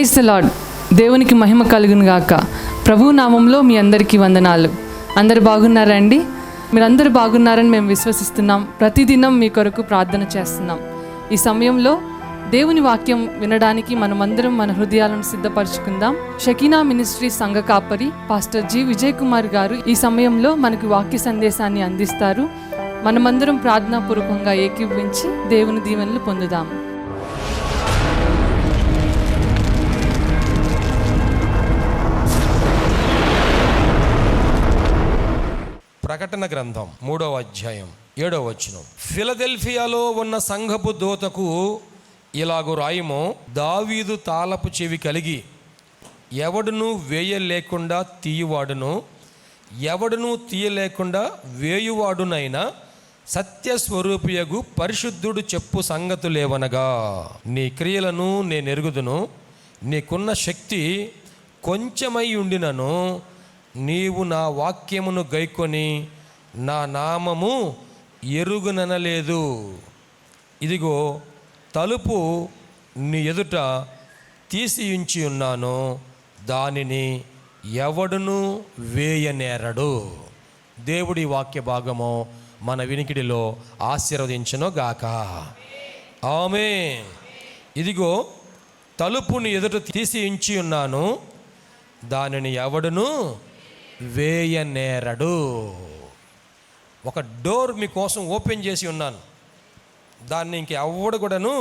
Praise the lord. దేవునికి మహిమ కలుగును గాక. ప్రభు నామంలో మీ అందరికీ వందనాలు. అందరు బాగున్నారండి? మీరందరూ బాగున్నారని మేము విశ్వసిస్తున్నాం. ప్రతిదినం మీ కొరకు ప్రార్థన చేస్తున్నాం. ఈ సమయంలో దేవుని వాక్యం వినడానికి మనమందరం మన హృదయాలను సిద్ధపరచుకుందాం. షకీనా మినిస్ట్రీ సంఘ కాపరి పాస్టర్ జి విజయ్ కుమార్ గారు ఈ సమయంలో మనకు వాక్య సందేశాన్ని అందిస్తారు. మనమందరం ప్రార్థనాపూర్వకంగా ఏకీభవించి దేవుని దీవెనలు పొందుదాం. ప్రకటన గ్రంథం 3వ అధ్యాయం 7వ వచనం. ఫిలదెల్ఫియాలో ఉన్న సంఘపు దూతకు ఇలాగు రాయుము, దావీదు తాళపు చెవి కలిగి ఎవడును వేయలేకుండా తీయువాడును, ఎవడును తీయలేకుండా వేయువాడునైనా సత్యస్వరూపియగు పరిశుద్ధుడు చెప్పు సంగతులేవనగా, నీ క్రియలను నేను ఎరుగుదును, నీకున్న శక్తి కొంచెమై ఉండినను నీవు నా వాక్యమును గైకొని నా నామము ఎరుగుననలేదు. ఇదిగో తలుపు నీ ఎదుట తీసి ఉంచి ఉన్నాను, దానిని ఎవడును వేయనేరడు. దేవుడి వాక్య భాగము మన వినికిడిలో ఆశీర్వదించును గాక. ఆమేన్. ఇదిగో తలుపు నీ ఎదుట తీసి ఉంచి ఉన్నాను, దానిని ఎవడును వేయనేరడు. ఒక డోర్ మీకోసం ఓపెన్ చేసి ఉన్నాను, దాన్ని ఇంకెవడు కూడాను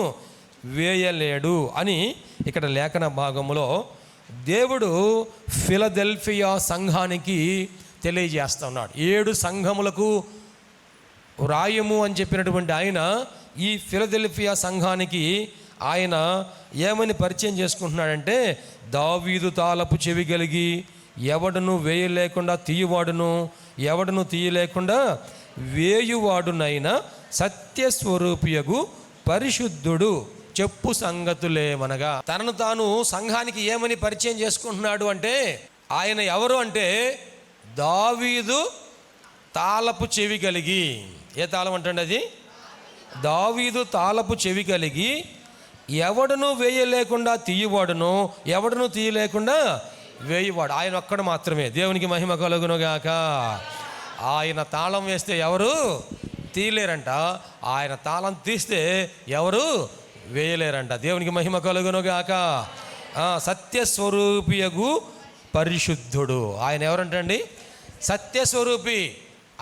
వేయలేడు అని ఇక్కడ లేఖన భాగంలో దేవుడు ఫిలదెల్ఫియా సంఘానికి తెలియజేస్తున్నాడు. 7 సంఘములకు రాయము అని చెప్పినటువంటి ఆయన ఈ ఫిలదెల్ఫియా సంఘానికి ఆయన ఏమని పరిచయం చేసుకుంటున్నాడంటే, దావీదు తాళపు చెవి కలిగి ఎవడును వేయలేకుండా తీయువాడును, ఎవడును తీయలేకుండా వేయువాడునైనా సత్యస్వరూపియగు పరిశుద్ధుడు చెప్పు సంగతులేమనగా. తనను తాను సంఘానికి ఏమని పరిచయం చేసుకుంటున్నాడు అంటే, ఆయన ఎవరు అంటే దావీదు తాళపు చెవి కలిగి. ఏ తాళం అంటండి అది? దావీదు తాళపు చెవి కలిగి ఎవడును వేయలేకుండా తీయువాడును, ఎవడును తీయలేకుండా వేయువాడు. ఆయన ఒక్కడు మాత్రమే. దేవునికి మహిమ కలుగును గాక. ఆయన తాళం వేస్తే ఎవరు తీయలేరంట, ఆయన తాళం తీస్తే ఎవరు వేయలేరంట. దేవునికి మహిమ కలుగును గాక. సత్యస్వరూపియగు పరిశుద్ధుడు ఆయన ఎవరంటండి? సత్యస్వరూపి.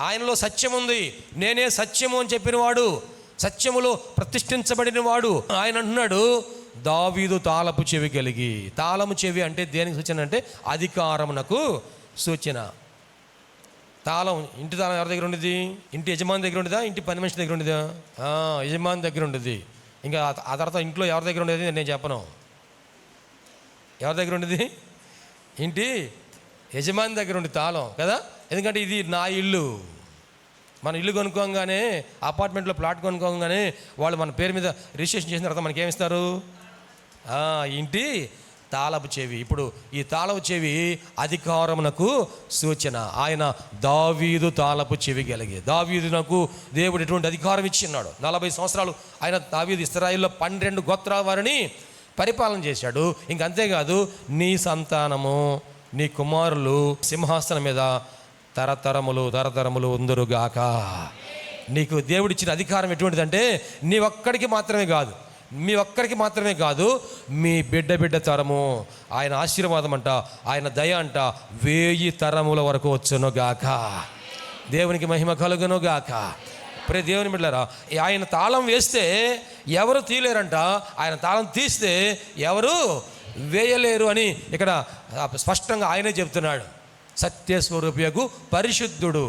ఆయనలో సత్యం ఉంది. నేనే సత్యము అని చెప్పినవాడు, సత్యములో ప్రతిష్ఠించబడిన వాడు. ఆయన అంటున్నాడు, దావీదు తాళపు చెవి కలిగి. తాళము చెవి అంటే దేనికి సూచన అంటే అధికారమునకు సూచన. తాళం, ఇంటి తాళం ఎవరి దగ్గర ఉండేది? ఇంటి యజమాని దగ్గర ఉండేదా? ఇంటి పని మనిషి దగ్గర ఉండేదా? యజమాని దగ్గర ఉండేది. ఇంకా ఆ తర్వాత ఇంట్లో ఎవరి దగ్గర ఉండేది నేను చెప్పను. ఎవరి దగ్గర ఉండేది? ఇంటి యజమాని దగ్గర ఉండే తాళం కదా. ఎందుకంటే ఇది నా ఇల్లు. మన ఇల్లు కొనుక్కోగానే, అపార్ట్మెంట్లో ప్లాట్ కొనుక్కోగానే వాళ్ళు మన పేరు మీద రిజిస్ట్రేషన్ చేసిన తర్వాత మనకేమిస్తారు? ఇంటి తాళపు చెవి. ఇప్పుడు ఈ తాళపు చెవి అధికారమునకు సూచన. ఆయన దావీదు తాళపు చెవి కలిగి. దావీదునకు దేవుడు ఎటువంటి అధికారం ఇచ్చిన్నాడు? 40 సంవత్సరాలు ఆయన దావీదు ఇశ్రాయేలులో 12 గోత్రాల వారిని పరిపాలన చేశాడు. ఇంకంతేకాదు, నీ సంతానము, నీ కుమారులు సింహాసనం మీద తరతరములు ఉందురుగాక. నీకు దేవుడిచ్చిన అధికారం ఎటువంటిదంటే నీ ఒక్కడికి మాత్రమే కాదు, మీ ఒక్కరికి మాత్రమే కాదు, మీ బిడ్డ తరము. ఆయన ఆశీర్వాదం అంట, ఆయన దయ అంట 1000 తరముల వరకు వచ్చును గాక. దేవునికి మహిమ కలుగును గాక. దేవుని బిడ్డలారా, ఆయన తాళం వేస్తే ఎవరు తీయలేరంట, ఆయన తాళం తీస్తే ఎవరు వేయలేరు అని ఇక్కడ స్పష్టంగా ఆయనే చెప్తున్నాడు. సత్యస్వరూపియగు పరిశుద్ధుడు,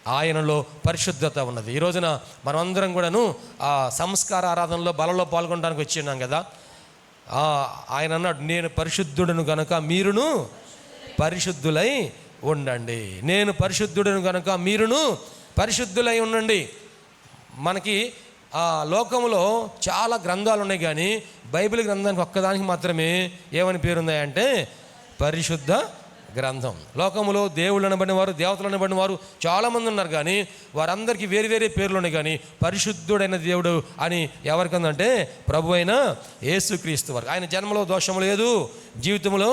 ఆయనలో పరిశుద్ధత ఉన్నది. ఈ రోజున మనమందరం కూడాను ఆ సంస్కార ఆరాధనలో బలలో పాల్గొనడానికి వచ్చిన్నాం కదా. ఆయన అన్నాడు, నేను పరిశుద్ధుడును కనుక మీరును పరిశుద్ధులై ఉండండి. నేను పరిశుద్ధుడును కనుక మీరును పరిశుద్ధులై ఉండండి. మనకి లోకంలో చాలా గ్రంథాలు ఉన్నాయి, కానీ బైబిల్ గ్రంథానికి ఒక్కదానికి మాత్రమే ఏమని పేరుందంటే పరిశుద్ధ గ్రంథం. లోకములో దేవుళ్ళు అనబడిన వారు, దేవతలు అనబడిన వారు చాలామంది ఉన్నారు, కానీ వారందరికీ వేరు వేరే పేర్లు ఉన్నాయి. కానీ పరిశుద్ధుడైన దేవుడు అని ఎవరికందంటే ప్రభు అయిన యేసుక్రీస్తు వారు. ఆయన జన్మలో దోషం లేదు, జీవితంలో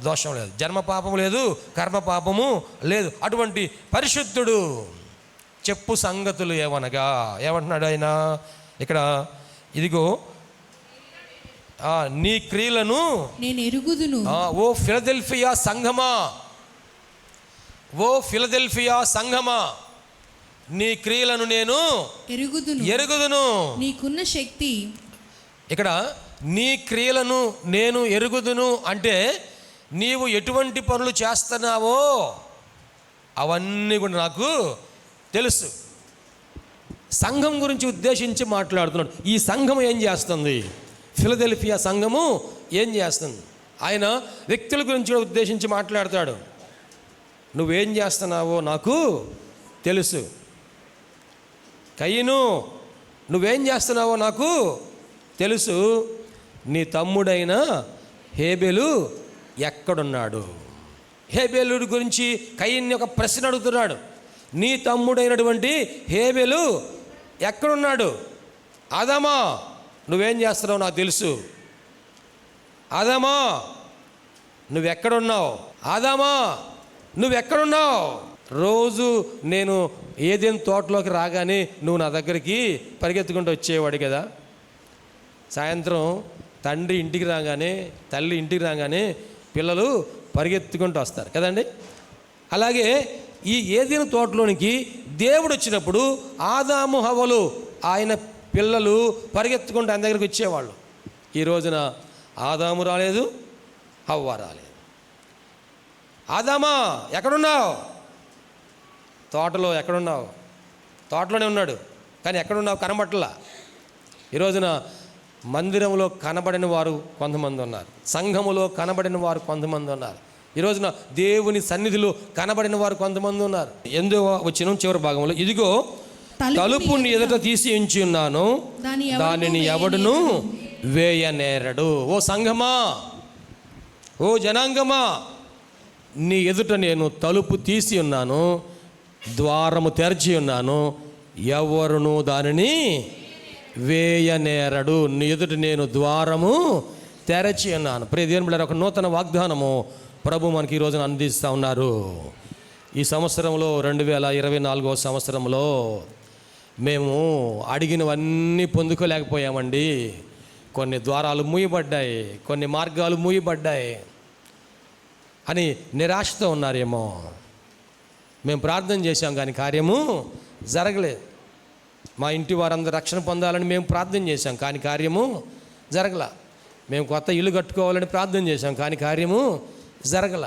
దోషం లేదు, జన్మ పాపం లేదు, కర్మ పాపము లేదు. అటువంటి పరిశుద్ధుడు. చెప్పు సంగతులు ఏమనగా, ఏమంటున్నాడు ఆయన ఇక్కడ, ఇదిగో నీ క్రియలను నేను ఎరుగుదును. ఓ ఫిలదెల్ఫియా సంఘమా, ఓ ఫిలదెల్ఫియా సంఘమా, నీ క్రియలను నేను ఎరుగుదును. నీకున్న శక్తి, ఇక్కడ నీ క్రియలను నేను ఎరుగుదును అంటే నీవు ఎటువంటి పనులు చేస్తున్నావో అవన్నీ కూడా నాకు తెలుసు. సంఘం గురించి ఉద్దేశించి మాట్లాడుతున్నాడు. ఈ సంఘం ఏం చేస్తుంది? ఫిలదెల్ఫియా సంఘము ఏం చేస్తుంది? ఆయన వ్యక్తుల గురించి కూడా ఉద్దేశించి మాట్లాడతాడు. నువ్వేం చేస్తున్నావో నాకు తెలుసు. కయ్యను, నువ్వేం చేస్తున్నావో నాకు తెలుసు. నీ తమ్ముడైన హేబెలు ఎక్కడున్నాడు? హేబెలు గురించి కయ్యన్ని ఒక ప్రశ్న అడుగుతున్నాడు. నీ తమ్ముడైనటువంటి హేబెలు ఎక్కడున్నాడు? ఆదామా, నువ్వేం చేస్తున్నావు నాకు తెలుసు. ఆదామా, నువ్వెక్కడున్నావు? ఆదామా, నువ్వెక్కడున్నావు? రోజు నేను ఏదైనా తోటలోకి రాగానే నువ్వు నా దగ్గరికి పరిగెత్తుకుంటూ వచ్చేవాడు కదా. సాయంత్రం తండ్రి ఇంటికి రాగానే, తల్లి ఇంటికి రాగానే పిల్లలు పరిగెత్తుకుంటూ వస్తారు కదండి. అలాగే ఈ ఏదైనా తోటలోనికి దేవుడు వచ్చినప్పుడు ఆదాము హవ్వలు ఆయన పిల్లలు పరిగెత్తుకుంటూ ఆయన దగ్గరికి వచ్చేవాళ్ళు. ఈ రోజున ఆదాము రాలేదు, హవ్వ రాలేదు. ఆదామా ఎక్కడున్నావు? తోటలో ఎక్కడున్నావు? తోటలోనే ఉన్నాడు, కానీ ఎక్కడున్నావు కనబట్టలా. ఈ రోజున మందిరంలో కనబడిన వారు కొంతమంది ఉన్నారు, సంఘములో కనబడిన వారు కొంతమంది ఉన్నారు, ఈ రోజున దేవుని సన్నిధిలో కనబడిన వారు కొంతమంది ఉన్నారు. ఎందుకు వచ్చిన చివరి భాగంలో, ఇదిగో తలుపు నీ ఎదుట తీసి ఉంచి ఉన్నాను, దానిని ఎవడును వేయనేరడు. ఓ సంఘమా, ఓ జనాంగమా, నీ ఎదుట నేను తలుపు తీసి ఉన్నాను, ద్వారము తెరచి ఉన్నాను, ఎవరును దానిని వేయనేరడు. నీ ఎదుట నేను ద్వారము తెరచి ఉన్నాను. ప్రియ దేవుని బిడ్డలారా, ఒక నూతన వాగ్దానము ప్రభు మనకి ఈ రోజున అందిస్తూ ఉన్నారు. ఈ సంవత్సరంలో 2024వ సంవత్సరంలో మేము అడిగినవన్నీ పొందుకోలేకపోయామండి. కొన్ని ద్వారాలు మూయబడ్డాయి, కొన్ని మార్గాలు మూయబడ్డాయి అని నిరాశతో ఉన్నారేమో. మేము ప్రార్థన చేశాం కానీ కార్యము జరగలేదు. మా ఇంటి వారందరూ రక్షణ పొందాలని మేము ప్రార్థన చేశాం కానీ కార్యము జరగల. మేము కొత్త ఇల్లు కట్టుకోవాలని ప్రార్థన చేశాం కానీ కార్యము జరగల.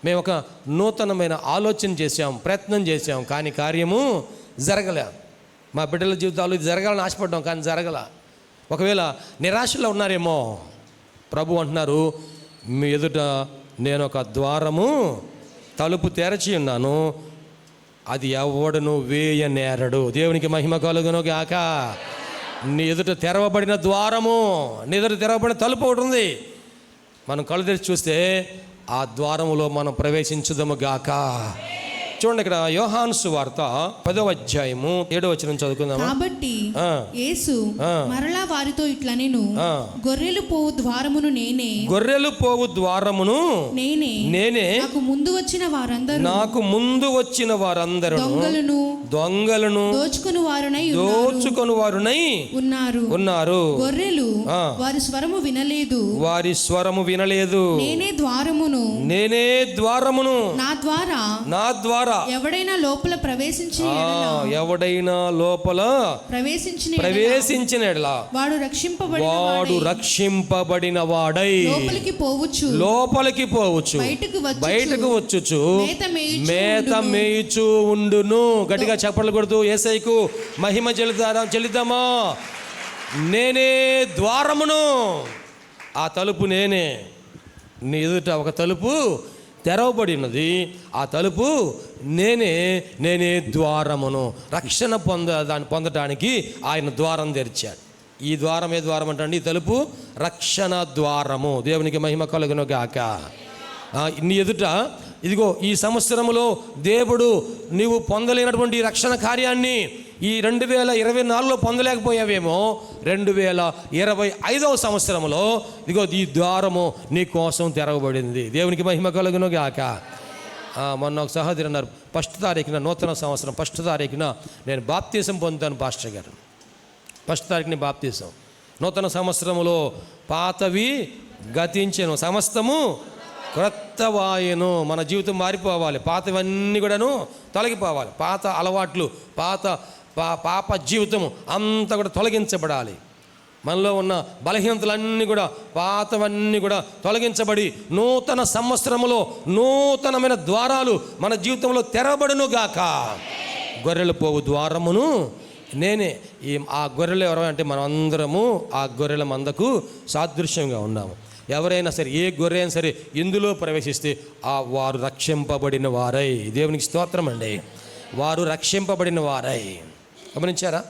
మేము ఒక నూతనమైన ఆలోచన చేశాం, ప్రయత్నం చేశాం కానీ కార్యము జరగలే. మా బిడ్డల జీవితాలు ఇది జరగాలని ఆశపడ్డాం కానీ జరగల. ఒకవేళ నిరాశలో ఉన్నారేమో, ప్రభు అంటున్నారు, మీ ఎదుట నేను ఒక ద్వారము తలుపు తెరచి ఉన్నాను, అది ఎవడును వేయనేరడు. దేవునికి మహిమ కలుగును గాక. నీ ఎదుట తెరవబడిన ద్వారము, నీ ఎదుట తెరవబడిన తలుపు ఒకటి ఉంది. మనం కళ్ళు తెరిచి చూస్తే ఆ ద్వారములో మనం ప్రవేశించుదము గాక. చూడండి, ఇక్కడ యోహాను సువార్త 10వ అధ్యాయము 7వ వచనం చదువుకుందాం. కాబట్టి యేసు మరలా వారితో ఇట్లా, నేను గొర్రెలు పోవు ద్వారమును నేనే, గొర్రెలు పోవు ద్వారమును నేనే, నాకు ముందు వచ్చిన వారందరూ దొంగలను దోచుకొని వారునై ఉన్నారు. గొర్రెలు వారి స్వరము వినలేదు. నేనే ద్వారమును, నా ద్వారా ఎవడైనా లోపల ప్రవేశించిన వాడు రక్షింపబడిన వాడై లోపలికి పోవచ్చు, బయటకు వచ్చుచు మేత మేయుచు ఉండును. గట్టిగా చప్పట్లు కొడుతూ యేసయ్యకు మహిమ చెల్లిద్దామా. నేనే ద్వారమును, ఆ తలుపు నేనే. నీ ఎదుట ఒక తలుపు తెరవబడినది, ఆ తలుపు నేనే ద్వారమును. రక్షణ పొందడానికి ఆయన ద్వారం తెరిచాడు. ఈ ద్వారం ఏ ద్వారం అంటే, ఈ తలుపు రక్షణ ద్వారము. దేవునికి మహిమ కలుగును గాక. నీ ఎదుట ఇదిగో ఈ సంవత్సరంలో దేవుడు నీవు పొందలేనటువంటి రక్షణ కార్యాన్ని ఈ 2024లో పొందలేకపోయావేమో 2025వ సంవత్సరంలో ఇదిగో ఈ ద్వారము నీ కోసం తెరవబడింది. దేవునికి మహిమ కలుగును గాక. మొన్న ఒక సహోదరు అన్నారు, 1వ తారీఖున నూతన సంవత్సరం 1వ తారీఖున నేను బాప్తీసం పొందుతాను పాస్టర్ గారు. 1వ తారీఖుని బాప్తీసం. నూతన సంవత్సరంలో పాతవి గతించెను, సమస్తము క్రొత్తవాయెను. మన జీవితం మారిపోవాలి, పాతవన్నీ కూడాను తొలగిపోవాలి, పాత అలవాట్లు, పాప జీవితం అంతా కూడా తొలగించబడాలి. మనలో ఉన్న బలహీనతలన్నీ కూడా, పాతవన్నీ కూడా తొలగించబడి నూతన సంవత్సరంలో నూతనమైన ద్వారాలు మన జీవితంలో తెరబడును గాక. గొర్రెలు పోవు ద్వారమును నేనే. ఆ గొర్రెలు ఎవరు అంటే మనం అందరము ఆ గొర్రెల మందకు సాదృశ్యంగా ఉన్నాము. ఎవరైనా సరే, ఏ గొర్రె అయినా సరే ఇందులో ప్రవేశిస్తే వారు రక్షింపబడిన వారై, దేవునికి స్తోత్రం అండి, వారు రక్షింపబడిన వారై. గమనించారా?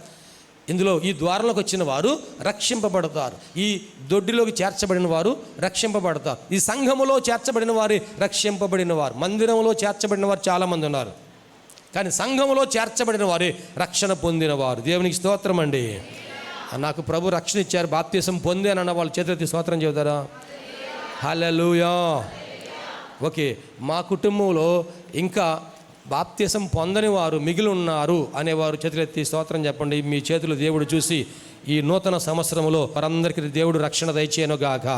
ఇందులో ఈ ద్వారంలోకి వచ్చిన వారు రక్షింపబడతారు, ఈ దొడ్డిలోకి చేర్చబడిన వారు రక్షింపబడతారు, ఈ సంఘములో చేర్చబడిన వారు రక్షింపబడిన వారు. మందిరంలో చేర్చబడిన వారు చాలామంది ఉన్నారు, కానీ సంఘములో చేర్చబడిన వారే రక్షణ పొందిన వారు. దేవునికి స్తోత్రం అండి. నాకు ప్రభు రక్షణ ఇచ్చారు, బాప్తీసం పొందానన్న వాళ్ళు చేతులెత్తి స్తోత్రం చెబుతారా? హల్లెలూయా. ఓకే, మా కుటుంబంలో ఇంకా బాప్తీసం పొందని వారు మిగిలి ఉన్నారు అనేవారు చేతులెత్తి స్తోత్రం చెప్పండి. మీ చేతులు దేవుడు చూసి ఈ నూతన సంవత్సరంలో వారందరికీ దేవుడు రక్షణ దయచేయను గాక.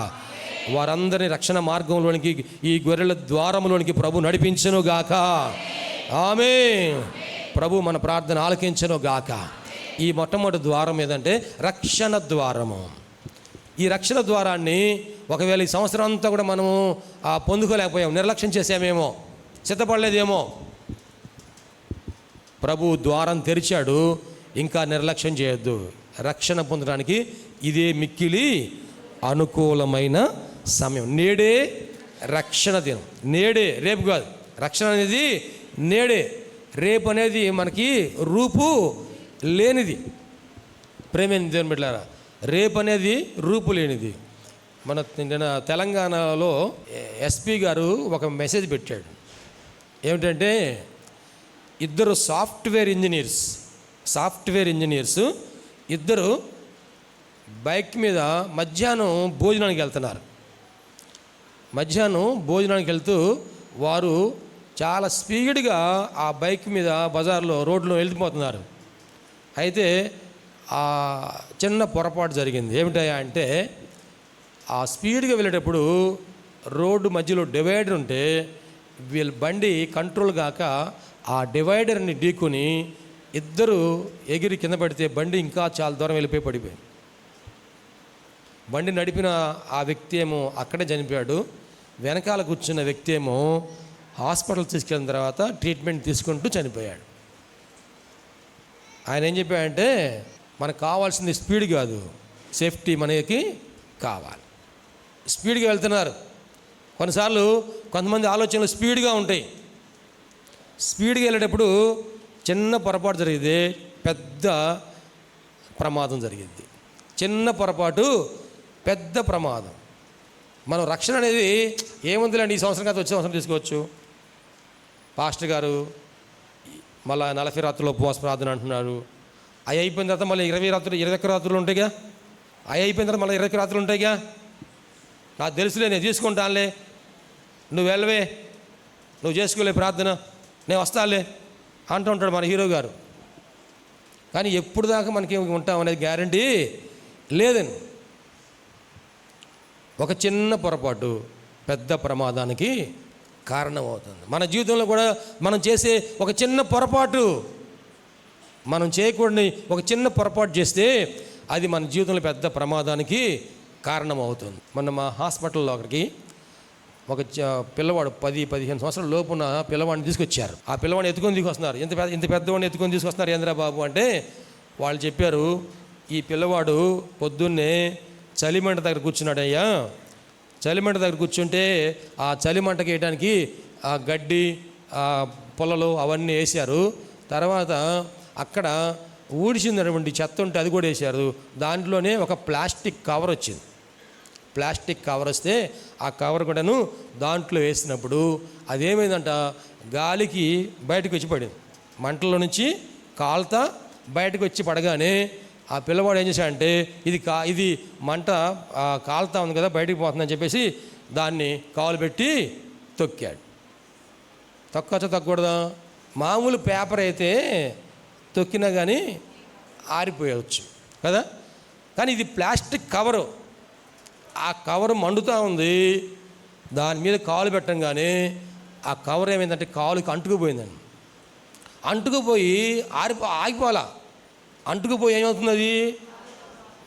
వారందరినీ రక్షణ మార్గంలోనికి, ఈ గొర్రెల ద్వారంలోనికి ప్రభు నడిపించను గాక. ఆమేన్. ప్రభు మన ప్రార్థన ఆలకించను గాక. ఈ మొట్టమొదటి ద్వారం ఏదంటే రక్షణ ద్వారము. ఈ రక్షణ ద్వారాన్ని ఒకవేళ ఈ సంవత్సరం అంతా కూడా మనము పొందుకోలేకపోయాం, నిర్లక్ష్యం చేసామేమో, సిద్ధపడలేదేమో. ప్రభు ద్వారం తెరిచాడు, ఇంకా నిర్లక్ష్యం చేయొద్దు. రక్షణ పొందడానికి ఇదే మిక్కిలి అనుకూలమైన సమయం. నేడే రక్షణ దినం, నేడే, రేపు కాదు. రక్షణ అనేది నేడే, రేపు అనేది మనకి రూపు లేనిది. ప్రేమైన దేవుని బిడ్డలారా, రేపు అనేది రూపు లేనిది. మన తెలంగాణలో ఎస్పీ గారు ఒక మెసేజ్ పెట్టాడు. ఏమిటంటే, ఇద్దరు సాఫ్ట్వేర్ ఇంజనీర్స్ ఇద్దరు బైక్ మీద మధ్యాహ్నం భోజనానికి వెళ్తున్నారు. మధ్యాహ్నం భోజనానికి వెళ్తూ వారు చాలా స్పీడ్గా ఆ బైక్ మీద బజార్లో రోడ్లో వెళ్ళిపోతున్నారు. అయితే ఆ చిన్న పొరపాటు జరిగింది. ఏమిటయా అంటే, ఆ స్పీడ్గా వెళ్ళేటప్పుడు రోడ్డు మధ్యలో డివైడర్ ఉంటే వీళ్ళ బండి కంట్రోల్ కాక ఆ డివైడర్ని ఢీకొని ఇద్దరు ఎగిరి కింద పడితే బండి ఇంకా చాలా దూరం వెళ్ళిపోయి పడిపోయింది. బండి నడిపిన ఆ వ్యక్తి ఏమో అక్కడే చనిపోయాడు. వెనకాల కూర్చున్న వ్యక్తి ఏమో హాస్పిటల్ తీసుకెళ్ళిన తర్వాత ట్రీట్మెంట్ తీసుకుంటూ చనిపోయాడు. ఆయన ఏం చెప్పాడంటే, మనకు కావాల్సింది స్పీడ్ కాదు, సేఫ్టీ మనకి కావాలి. స్పీడ్గా వెళ్తున్నారు. కొన్నిసార్లు కొంతమంది ఆలోచనలు స్పీడ్గా ఉంటాయి. స్పీడ్గా వెళ్ళేటప్పుడు చిన్న పొరపాటు జరిగితే పెద్ద ప్రమాదం జరిగింది. చిన్న పొరపాటు పెద్ద ప్రమాదం. మనం రక్షణ అనేది ఏముందిలేండి, ఈ సంవత్సరం కాదు వచ్చే సంవత్సరం తీసుకోవచ్చు. పాస్టర్ గారు మళ్ళీ 40 రాత్రులు ఉపవాస ప్రార్థన అంటున్నారు. అవి అయిపోయిన తర్వాత మళ్ళీ 21 రాత్రులు ఉంటాయిగా. అవి అయిపోయిన తర్వాత మళ్ళీ 21 రాత్రులు ఉంటాయిగా. నాకు తెలుసులే, నేను తీసుకుంటానులే, నువ్వు వెళ్ళవే, నువ్వు చేసుకోలే ప్రార్థన, నేను వస్తాలే అంటూ ఉంటాడు మన హీరో గారు. కానీ ఎప్పుడు దాకా మనకి ఉంటాం అనేది గ్యారంటీ లేదని. ఒక చిన్న పొరపాటు పెద్ద ప్రమాదానికి కారణమవుతుంది. మన జీవితంలో కూడా మనం చేసే ఒక చిన్న పొరపాటు, మనం చేయకూడని ఒక చిన్న పొరపాటు చేస్తే అది మన జీవితంలో పెద్ద ప్రమాదానికి కారణమవుతుంది. మొన్న మా హాస్పిటల్లో ఒకరికి ఒక పిల్లవాడు 10-15 సంవత్సరాల లోపున పిల్లవాడిని తీసుకొచ్చారు. ఆ పిల్లవాడిని ఎత్తుకొని తీసుకొస్తున్నారు. ఇంత పెద్దవాడిని ఎత్తుకొని తీసుకొస్తున్నారు ఏంద్రబాబు అంటే, వాళ్ళు చెప్పారు, ఈ పిల్లవాడు పొద్దున్నే చలిమంట దగ్గర కూర్చున్నాడయ్యా. చలిమంట దగ్గర కూర్చుంటే ఆ చలిమంటకి వేయడానికి ఆ గడ్డి, ఆ పొలలు అవన్నీ వేశారు. తర్వాత అక్కడ ఊడిచినటువంటి చెత్త ఉంటే అది కూడా వేశారు. దాంట్లోనే ఒక ప్లాస్టిక్ కవర్ వచ్చింది. ప్లాస్టిక్ కవర్ వస్తే ఆ కవర్ కూడాను దాంట్లో వేసినప్పుడు అదేమైందంట, గాలికి బయటకు వచ్చి పడింది. మంటల్లో నుంచి కాలుతా బయటకు వచ్చి పడగానే ఆ పిల్లవాడు ఏం చేశాడంటే ఇది మంట కాలుతా ఉంది కదా, బయటకు పోతుందని చెప్పేసి దాన్ని కాలు పెట్టి తొక్కాడు. తొక్కచ్చా తొక్కకూడదా? మామూలు పేపర్ అయితే తొక్కినా కానీ ఆరిపోయవచ్చు కదా, కానీ ఇది ప్లాస్టిక్ కవరు. ఆ కవరు మండుతూ ఉంది, దాని మీద కాలు పెట్టంగానే ఆ కవర్ ఏమైందంటే కాలుకి అంటుకుపోయిందండి. అంటుకుపోయి ఆగిపోలా, అంటుకుపోయి ఏమవుతుంది, అది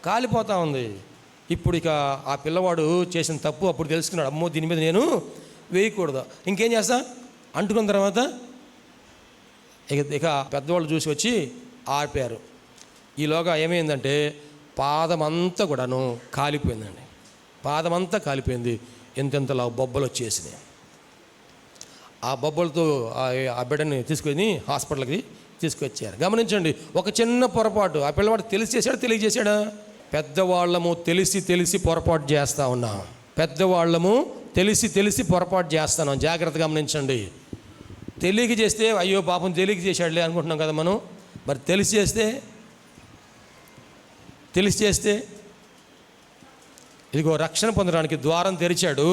కాలిపోతూ ఉంది. ఇప్పుడు ఇక ఆ పిల్లవాడు చేసిన తప్పు అప్పుడు తెలుసుకున్నాడు, అమ్మో దీని మీద నేను వేయకూడదు. ఇంకేం చేస్తా, అంటుకున్న తర్వాత ఇక పెద్దవాళ్ళు చూసి వచ్చి ఆర్పారు. ఈలోగా ఏమైందంటే పాదమంతా కూడాను కాలిపోయిందండి. పాదమంతా కాలిపోయింది, ఎంతెంతలా బొబ్బలు వచ్చేసినాయి. ఆ బొబ్బలతో ఆ బిడ్డని తీసుకొని హాస్పిటల్కి తీసుకొచ్చారు. గమనించండి, ఒక చిన్న పొరపాటు ఆ పిల్లవాడు తెలియజేశాడా? పెద్దవాళ్ళము తెలిసి పొరపాటు చేస్తూ ఉన్నాం. పెద్దవాళ్ళము తెలిసి పొరపాటు చేస్తున్నాం. జాగ్రత్తగా గమనించండి. తెలియక చేస్తే అయ్యో పాపం తెలియక చేశాడులే అనుకుంటున్నాం కదా మనం. మరి తెలిసి చేస్తే ఇదిగో రక్షణ పొందడానికి ద్వారం తెరిచాడు.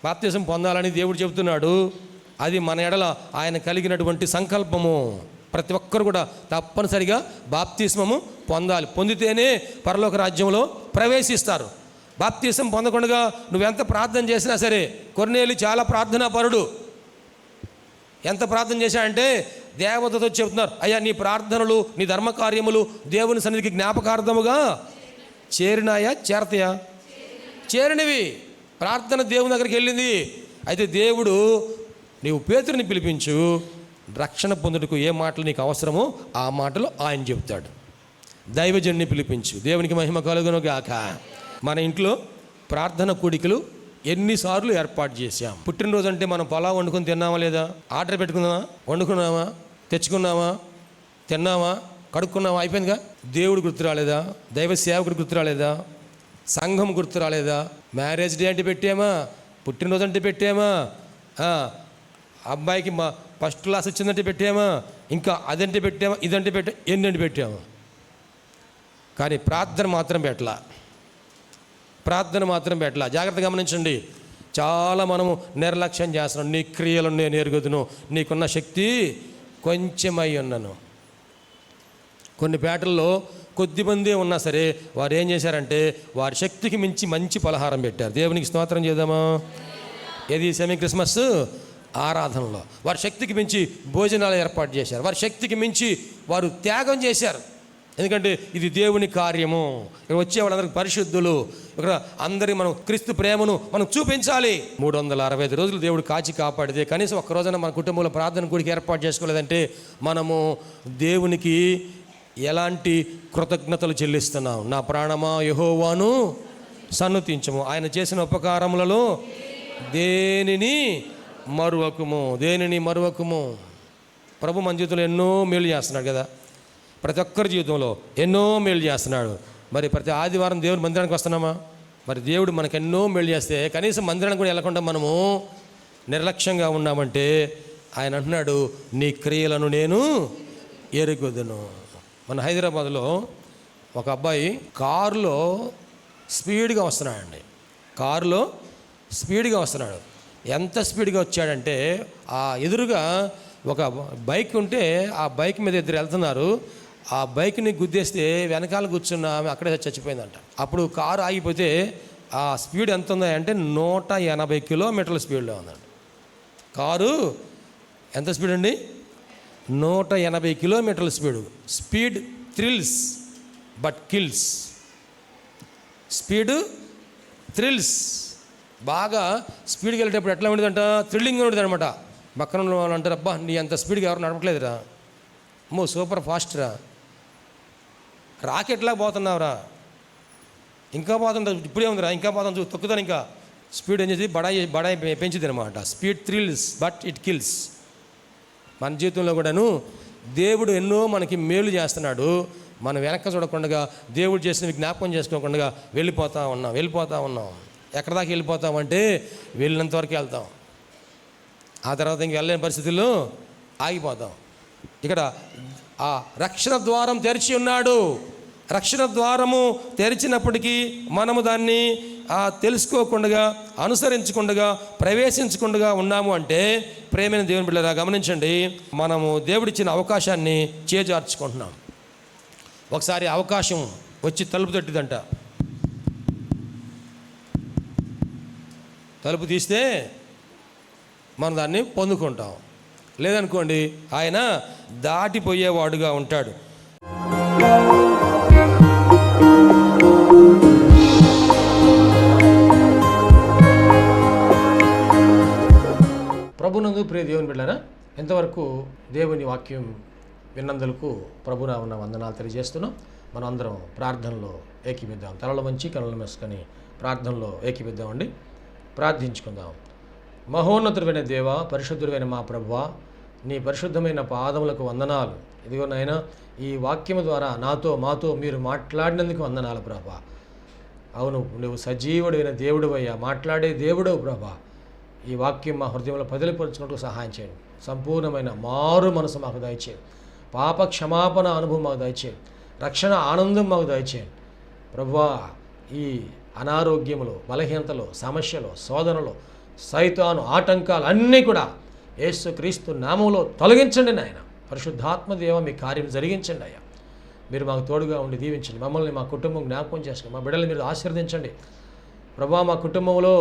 బాప్తిసం పొందాలని దేవుడు చెబుతున్నాడు. అది మన ఎడల ఆయన కలిగినటువంటి సంకల్పము. ప్రతి ఒక్కరు కూడా తప్పనిసరిగా బాప్తిస్మము పొందాలి. పొందితేనే పరలోక రాజ్యంలో ప్రవేశిస్తారు. బాప్తిసం పొందకుండా నువ్వెంత ప్రార్థన చేసినా సరే, కొర్నేలి చాలా ప్రార్థనా పరుడు. ఎంత ప్రార్థన చేశాడంటే దేవతతో చెబుతున్నారు, అయ్యా నీ ప్రార్థనలు నీ ధర్మకార్యములు దేవుని సన్నిధికి జ్ఞాపకార్థముగా చేరినాయా చేరతాయా? చేరినవి. ప్రార్థన దేవుని దగ్గరికి వెళ్ళింది. అయితే దేవుడు నీవు పేతురుని పిలిపించు, రక్షణ పొందుటకు ఏ మాటలు నీకు అవసరమో ఆ మాటలు ఆయన చెబుతాడు. దైవజనుని పిలిపించు. దేవునికి మహిమ కలుగును గాక. మన ఇంట్లో ప్రార్థన కూడికలు ఎన్నిసార్లు ఏర్పాటు చేశాం. పుట్టినరోజు అంటే మనం పొలావ్ వండుకొని తిన్నామా లేదా? ఆర్డర్ పెట్టుకుందామా? వండుకున్నామా? తెచ్చుకున్నామా? తిన్నామా? కడుక్కున్నామా? అయిపోయిందిగా. దేవుడు గుర్తు రాలేదా? దైవ సేవకుడు గుర్తు రాలేదా? సంఘం గుర్తు రాలేదా? మ్యారేజ్ డే అంటే పెట్టామా? పుట్టినరోజు అంటే పెట్టామా? అబ్బాయికి ఫస్ట్ క్లాస్ వచ్చిందంటే పెట్టామా? ఇంకా అదంటే పెట్టామా? ఇదంటే ఎన్నంటే పెట్టామా? కానీ ప్రార్థన మాత్రం పెట్టలా. జాగ్రత్తగా గమనించండి. చాలా మనము నిర్లక్ష్యం చేస్తున్నాం. నీ క్రియలను నేను ఎరుగుదును, నీకున్న శక్తి కొంచెమై ఉన్నాను. కొన్ని పేటల్లో కొద్దిమందే ఉన్నా సరే వారు ఏం చేశారంటే వారి శక్తికి మించి మంచి పలహారం పెట్టారు. దేవునికి స్తోత్రం చేద్దామా? ఏది సెమీ క్రిస్మస్ ఆరాధనలో వారి శక్తికి మించి భోజనాలు ఏర్పాటు చేశారు. వారి శక్తికి మించి వారు త్యాగం చేశారు. ఎందుకంటే ఇది దేవుని కార్యము. ఇక్కడ వచ్చే వాళ్ళందరికీ పరిశుద్ధులు. ఇక్కడ అందరి మనం క్రీస్తు ప్రేమను మనం చూపించాలి. 365 రోజులు దేవుడు కాచి కాపాడితే కనీసం ఒక్క రోజున మన కుటుంబంలో ప్రార్థన కూడికి ఏర్పాటు చేసుకోలేదంటే మనము దేవునికి ఎలాంటి కృతజ్ఞతలు చెల్లిస్తున్నాం? నా ప్రాణమా యెహోవాను సన్నుతించము, ఆయన చేసిన ఉపకారములలో దేనిని మరువకుము. ప్రభు మన జీవితంలో ఎన్నో మేలు చేస్తున్నాడు కదా. ప్రతి ఒక్కరి జీవితంలో ఎన్నో మేలు చేస్తున్నాడు. మరి ప్రతి ఆదివారం దేవుని మందిరానికి వస్తున్నామా? మరి దేవుడు మనకు ఎన్నో మేలు చేస్తే కనీసం మందిరానికి కూడా వెళ్ళకుండా మనము నిర్లక్ష్యంగా ఉన్నామంటే ఆయన అంటున్నాడు, నీ క్రియలను నేను ఎరుగుదును. మన హైదరాబాద్లో ఒక అబ్బాయి కారులో స్పీడ్గా వస్తున్నాడు. ఎంత స్పీడ్గా వచ్చాడంటే ఆ ఎదురుగా ఒక బైక్ ఉంటే ఆ బైక్ మీద ఇద్దరు వెళ్తున్నారు. ఆ బైక్ని గుద్దేస్తే వెనకాల కూర్చున్న ఆమె అక్కడే చచ్చిపోయిందంట. అప్పుడు కారు ఆగిపోతే ఆ స్పీడ్ ఎంత ఉందంటే 180 కిలోమీటర్ల స్పీడ్లో ఉందండి. కారు ఎంత స్పీడ్ అండి? 180 కిలోమీటర్ల speed. Speed thrills but kills. Speed thrills. బాగా స్పీడ్కి వెళ్ళేటప్పుడు ఎట్లా ఉండేదంట? థ్రిల్లింగ్గా ఉండేది అనమాట. పక్కన ఉన్న వాళ్ళు అంటారు, అబ్బా నీ అంత స్పీడ్గా ఎవరు నడపట్లేదురా, అమ్మో సూపర్ ఫాస్ట్ రా, రాకెట్లా పోతున్నావురా, ఇంకా పోతుందా, ఇప్పుడే ఉందిరా, ఇంకా పోతాం తొక్కుతాను, ఇంకా స్పీడ్ ఏం చేసి బడాయి పెంచుది అనమాట. Speed thrills but it kills. మన జీవితంలో కూడాను దేవుడు ఎన్నో మనకి మేలు చేస్తున్నాడు. మనం వెనక్కి చూడకుండా దేవుడు చేసినవి జ్ఞాపకం చేసుకోకుండా వెళ్ళిపోతూ ఉన్నాం. ఎక్కడ దాకా వెళ్ళిపోతామంటే వెళ్ళినంత వరకు వెళ్తాం. ఆ తర్వాత ఇంక వెళ్ళలేని పరిస్థితుల్లో ఆగిపోతాం. ఇక్కడ ఆ రక్షణ ద్వారం తెరిచి ఉన్నాడు. రక్షణ ద్వారము తెరిచినప్పటికీ మనము దాన్ని తెలుసుకోకుండా, అనుసరించకుండా, ప్రవేశించకుండా ఉన్నాము అంటే, ప్రేమైన దేవుని బిడ్డలారా గమనించండి, మనము దేవుడిచ్చిన అవకాశాన్ని చేజార్చుకుంటున్నాం. ఒకసారి అవకాశం వచ్చి తలుపు తట్టిదంట. తలుపు తీస్తే మనం దాన్ని పొందుకుంటాం. లేదనుకోండి, ఆయన దాటిపోయేవాడుగా ఉంటాడు. ప్రభునందు ప్రియ దేవుని బిడ్డలారా, ఎంతవరకు దేవుని వాక్యం విన్నందులకు ప్రభునామమున వందనాలు తెలియజేస్తున్నాం. మనం అందరం ప్రార్థనలో ఏకీపిద్దాం. తలలు వంచి కనులు మూసుకొని ప్రార్థనలో ఏకీపిద్దామండి. ప్రార్థించుకుందాం. మహోన్నతుడైన దేవ, పరిశుద్ధుడైన మా ప్రభువా, నీ పరిశుద్ధమైన పాదములకు వందనాలు. ఇదిగో నాయనా, ఈ వాక్యము ద్వారా మాతో మీరు మాట్లాడినందుకు వందనాలు ప్రభా. అవును, నువ్వు సజీవుడైన దేవుడు అయ్యా, మాట్లాడే దేవుడవు ప్రభా. ఈ వాక్యం మా హృదయంలో పదిలిపరుచుకుంటూ సహాయం చేయండి. సంపూర్ణమైన మారు మనసు మాకు దయచేయండి. పాప క్షమాపణ అనుభవం మాకు దయచేయండి. రక్షణ ఆనందం మాకు దయచేయండి ప్రభువా. ఈ అనారోగ్యములు, బలహీనతలు, సమస్యలు, శోధనలు, సైతాను ఆటంకాలు అన్నీ కూడా యేసుక్రీస్తు నామములో తొలగించండి నాయన. పరిశుద్ధాత్మ దేవ, మీ కార్యం జరిగించండి అయ్యా. మీరు మాకు తోడుగా ఉండి దీవించండి. మమ్మల్ని, మా కుటుంబం జ్ఞాపకం చేసుకోండి. మా బిడ్డలు మీరు ఆశీర్వదించండి ప్రభువా. మా కుటుంబంలో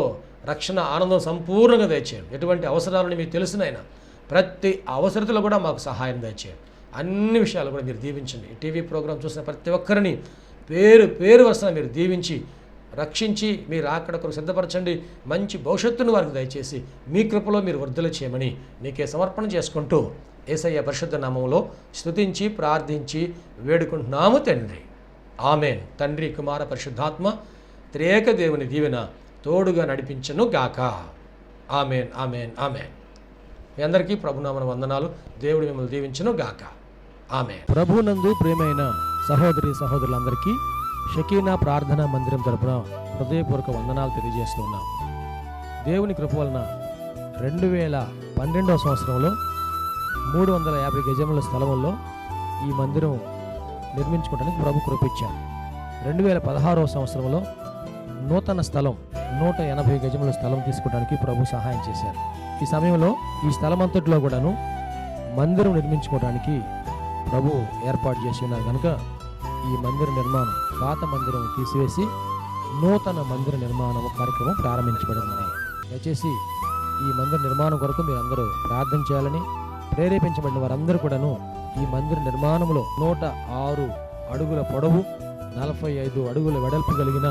రక్షణ ఆనందం సంపూర్ణంగా దయచేయండి. ఎటువంటి అవసరాలను మీకు తెలుసునైనా ప్రతి అవసరతలో కూడా మాకు సహాయం దయచేయండి. అన్ని విషయాలు కూడా మీరు దీవించండి. ఈ టీవీ ప్రోగ్రాం చూసిన ప్రతి ఒక్కరిని పేరు వరుసన మీరు దీవించి రక్షించి మీరు అక్కడ కొరకు సిద్ధపరచండి. మంచి భవిష్యత్తును వారికి దయచేసి మీ కృపలో మీరు వర్ధలు చేయమని నీకే సమర్పణ చేసుకుంటూ యేసయ్య పరిశుద్ధ నామములో స్తుతించి ప్రార్థించి వేడుకుంటున్నాము తండ్రి. ఆమెన్. తండ్రి, కుమార, పరిశుద్ధాత్మ త్రియేక దేవుని దీవెన తోడుగా నడిపించను గాక. Amen, amen, amen. మీ అందరికీ ప్రభునామన వందనాలు. దేవుడు మిమ్మల్ని దీవించను గాక. ఆమెన్. ప్రభునందు ప్రియమైన సహోదరి సహోదరులందరికీ షకీనా ప్రార్థనా మందిరం తరపున హృదయపూర్వక వందనాలు తెలియజేస్తున్నాం. దేవుని కృప వలన 2012వ సంవత్సరంలో 350 గజముల స్థలంలో ఈ మందిరం నిర్మించుకోవడానికి ప్రభు కృపించారు. 2016వ సంవత్సరంలో నూతన స్థలం 180 గజముల స్థలం తీసుకోవడానికి ప్రభు సహాయం చేశారు. ఈ సమయంలో ఈ స్థలం అంతట్లో కూడాను మందిరం నిర్మించుకోవడానికి ప్రభు ఏర్పాటు చేసి ఉన్నారు కనుక ఈ మందిర నిర్మాణం, పాత మందిరం తీసివేసి నూతన మందిర నిర్మాణం కార్యక్రమం ప్రారంభించబడింది. దయచేసి ఈ మందిర నిర్మాణం కొరకు మీరు అందరూ ప్రార్థన చేయాలని, ప్రేరేపించబడిన వారందరూ కూడాను ఈ మందిర నిర్మాణంలో 106 అడుగుల పొడవు, 45 అడుగుల వెడల్పు కలిగిన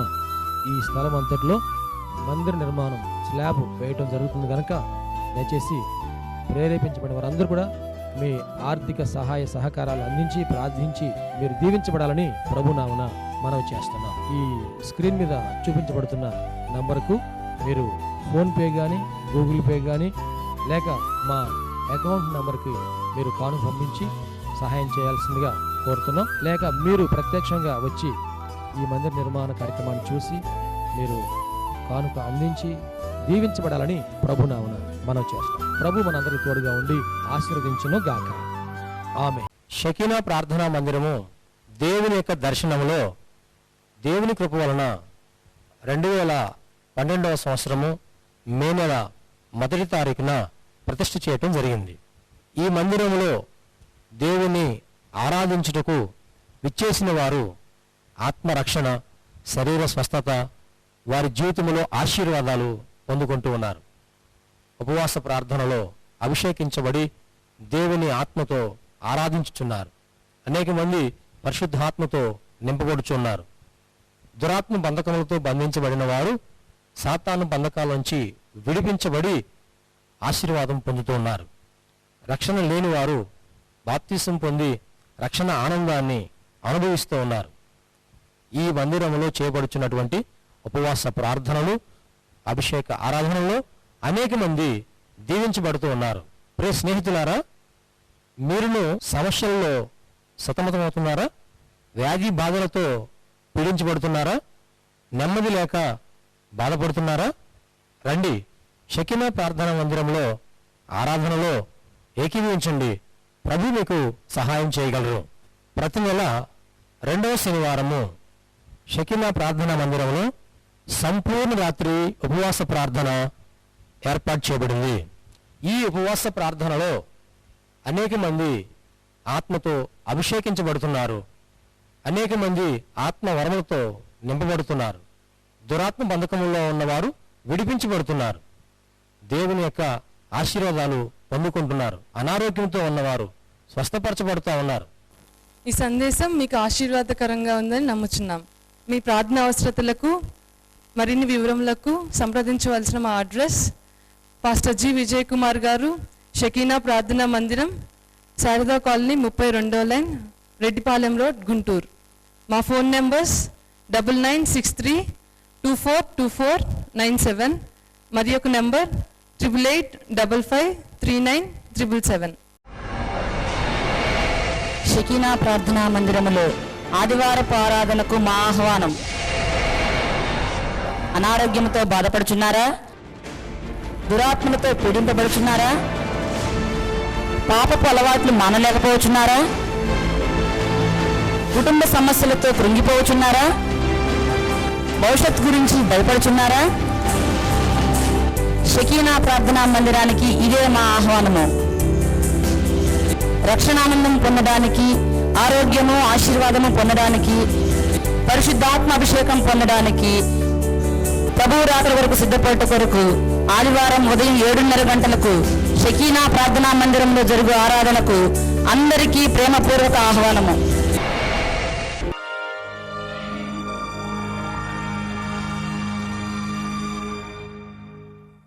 ఈ స్థలం అంతట్లో మందిర నిర్మాణం స్లాబ్ వేయటం జరుగుతుంది కనుక దయచేసి ప్రేరేపించబడిన వారందరూ కూడా మీ ఆర్థిక సహాయ సహకారాలు అందించి ప్రార్థించి మీరు దీవించబడాలని ప్రభునామమున మనవి చేస్తున్నాం. ఈ స్క్రీన్ మీద చూపించబడుతున్న నంబర్కు మీరు ఫోన్పే కానీ, గూగుల్ పే కానీ, లేక మా అకౌంట్ నంబర్కి మీరు కానుక పంపించి సహాయం చేయాల్సిందిగా కోరుతున్నాం. లేక మీరు ప్రత్యక్షంగా వచ్చి ఈ మందిర నిర్మాణ కార్యక్రమాన్ని చూసి మీరు కానుక అందించి దీవించబడాలని ప్రభునామమున మనవి చేస్తాం. ప్రభు మనందరికీ తోడుగా ఉండి ఆశీర్వదించును గాక. ఆమె. షకీనా ప్రార్థనా మందిరము దేవుని యొక్క దర్శనములో దేవుని కృప వలన 2012వ సంవత్సరము మే నెల 1వ తారీఖున ప్రతిష్ఠ చేయటం జరిగింది. ఈ మందిరములో దేవుని ఆరాధించుటకు విచ్చేసిన వారు ఆత్మరక్షణ, శరీర స్వస్థత, వారి జీవితంలో ఆశీర్వాదాలు పొందుకుంటూ ఉన్నారు. ఉపవాస ప్రార్థనలో అభిషేకించబడి దేవుని ఆత్మతో ఆరాధించుచున్నారు. అనేక మంది పరిశుద్ధాత్మతో నింపబడుచున్నారు. దురాత్మ బంధకములతో బంధించబడిన వారు సాతాను బంధకాల నుంచి విడిపించబడి ఆశీర్వాదం పొందుతూ ఉన్నారు. రక్షణ లేని వారు బాప్తిసం పొంది రక్షణ ఆనందాన్ని అనుభవిస్తూ ఉన్నారు. ఈ మందిరంలో చేయబడుచున్నటువంటి ఉపవాస ప్రార్థనలు, అభిషేక ఆరాధనలో అనేక మంది దీవించబడుతూ ఉన్నారు. ప్రియ స్నేహితులారా, మీరును సమస్యల్లో సతమతమవుతున్నారా? వ్యాధి బాధలతో పీడించబడుతున్నారా? నెమ్మది లేక బాధపడుతున్నారా? రండి, షకీనా ప్రార్థనా మందిరంలో ఆరాధనలో ఏకీభవించండి. ప్రభు మీకు సహాయం చేయగలరు. ప్రతి నెల 2వ శనివారము షకీనా ప్రార్థనా మందిరంలో సంపూర్ణ రాత్రి ఉపవాస ప్రార్థన ఏర్పాటు చేయబడింది. ఈ ఉపవాస ప్రార్థనలో అనేక మంది ఆత్మతో అభిషేకించబడుతున్నారు. అనేక మంది ఆత్మ వరములతో నింపబడుతున్నారు. దురాత్మ బంధకముల్లో ఉన్నవారు విడిపించబడుతున్నారు. దేవుని యొక్క ఆశీర్వాదాలు పొందుకుంటున్నారు. అనారోగ్యంతో ఉన్నవారు స్వస్థపరచబడుతూ ఉన్నారు. ఈ సందేశం మీకు ఆశీర్వాదకరంగా ఉందని నమ్ముచున్నాం. మీ ప్రార్థన అవసరతలకు మరిన్ని వివరములకు సంప్రదించవలసిన మా address pastor G Vijay Kumar గారు, షకీనా ప్రార్థనా మందిరం, శారదా కాలనీ 32వ లైన్, రెడ్డిపాలెం రోడ్, గుంటూరు. మా ఫోన్ నెంబర్స్ 9963242497 మరి ఒక నెంబర్ 8885539777. షకీనా ప్రార్థనా మందిరములో ఆదివారపు ఆరాధనకు మా ఆహ్వానం. అనారోగ్యంతో బాధపడుచున్నారా? దురాత్మలతో పీడింపబడుచున్నారా? పాపపు అలవాట్లు మానలేకపోవచ్చున్నారా? కుటుంబ సమస్యలతో కృంగిపోవచ్చున్నారా? భవిష్యత్తు గురించి భయపడుచున్నారా? షకీనా ప్రార్థనా మందిరానికి ఇదే మా ఆహ్వానము. రక్షణానందం పొందడానికి, ఆరోగ్యము ఆశీర్వాదము పొందడానికి, పరిశుద్ధాత్మ అభిషేకం పొందడానికి, ప్రభువు రాత్రి వరకు సిద్ధపడట కొరకు ఆదివారం ఉదయం 7:30 గంటలకు షకీనా ప్రార్థనా మందిరంలో జరుగు ఆరాధనకు అందరికీ ప్రేమపూర్వక ఆహ్వానము.